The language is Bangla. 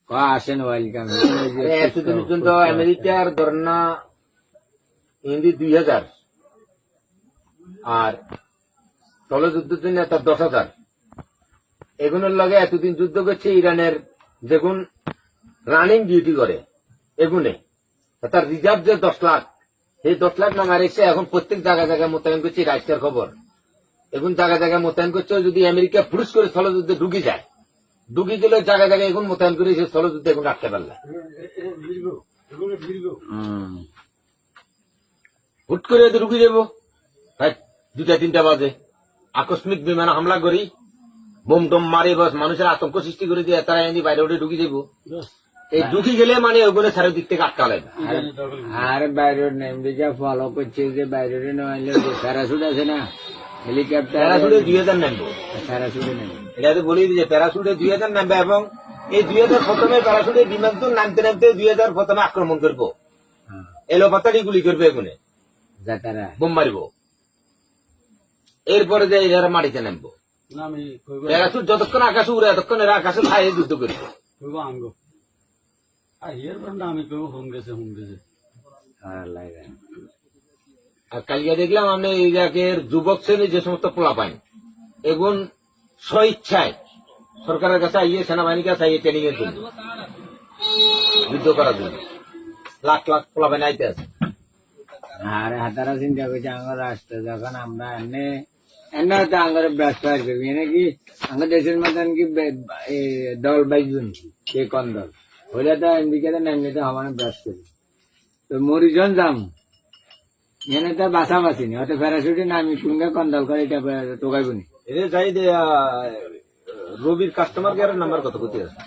আসেন ওয়েলকাম। এতদিন পর্যন্ত আমেরিকার ধরনা হিন্দি 2000 আর স্থলযুদ্ধের জন্য তার 10,000। এগুলোর লগে এতদিন যুদ্ধ করছে ইরানের যেগুন রানিং ডিউটি করে এগুনে তার রিজার্ভ যে 10 লাখ, সেই 10 লাখ নামা রেখে এখন প্রত্যেক জায়গায় জায়গায় মোতায়েন করছে। রাষ্ট্রের খবর এখন জায়গায় জায়গায় মোতায়েন করছে। যদি আমেরিকা পুরুষ করে স্থলযুদ্ধে ঢুকি যায়, ঢুকি গেলে জায়গায় জায়গায় এখন মোতায়েন করে সে স্থলযুদ্ধে এখন রাখতে পারলে হুট করে ঢুকি যাবো 2টা-3টা বাজে আকস্মিক বিমান হামলা করি, বোম টোম মারি, বস মানুষের আতঙ্ক সৃষ্টি করে দিয়ে তারা এনে বাইরে উঠে ঢুকি যাবো। এই ঢুকি গেলে মানে ওগুলো চারিদিক থেকে আটকালে আর বাইরে আমেরিকা ফলো করছে যে বাইরে নইলে প্যারাসুট আছে না, হেলিকপ্টার প্যারাসুটে 2000 নামবো। প্যারাসুটে নেই, এটা তো বলি যে প্যারাসুটে 2000 নামবে এবং এই 2000 প্রথমে প্যারাসুটে বিমান তো নামতে নামতে 2000 প্রথমে আক্রমণ করবো, এলো পাতাড়ি গুলি করবে, এগুনে যাতারা বোম মারিব, এরপরে যে এরা মাটিতে নামবো। প্যারাসুট যতক্ষণ আকাশে উড়ে ততক্ষণ এরা আকাশে খাইয়ে যুদ্ধ করবো। আর কালিয়া দেখলাম আমি এই জায়গার যুবক শ্রেণীর যে সমস্ত পোলা পাইন এগুন স্বইচ্ছায় সরকারের কাছে আইয়ে সেনাবাহিনীর কাছে আইয়ে ট্রেনিং এর জন্য যুদ্ধ করার জন্য লাখ লাখ পোলা পাইন আইতে আছে। আর হাতারা চিন্তা করছে আমার রাষ্ট্র যখন আমরা এনে এনে হয়তো আঙ্গর ব্যস্ত করবি নাকি আমার দেশের মতন কি দল বাইজুন কে কোন দল হইলে তো আমেরিকাতে নামলে তো আমার ব্যস্ত করি তো মরিজন যাম এনে তো বাসা বাসিনি হয়তো প্যারাসুটে নামি সঙ্গে কোন দল করে এটা টোকাইবনি। এর যাই রবির কাস্টমার কেয়ারের নাম্বার কত কোথায় আছে?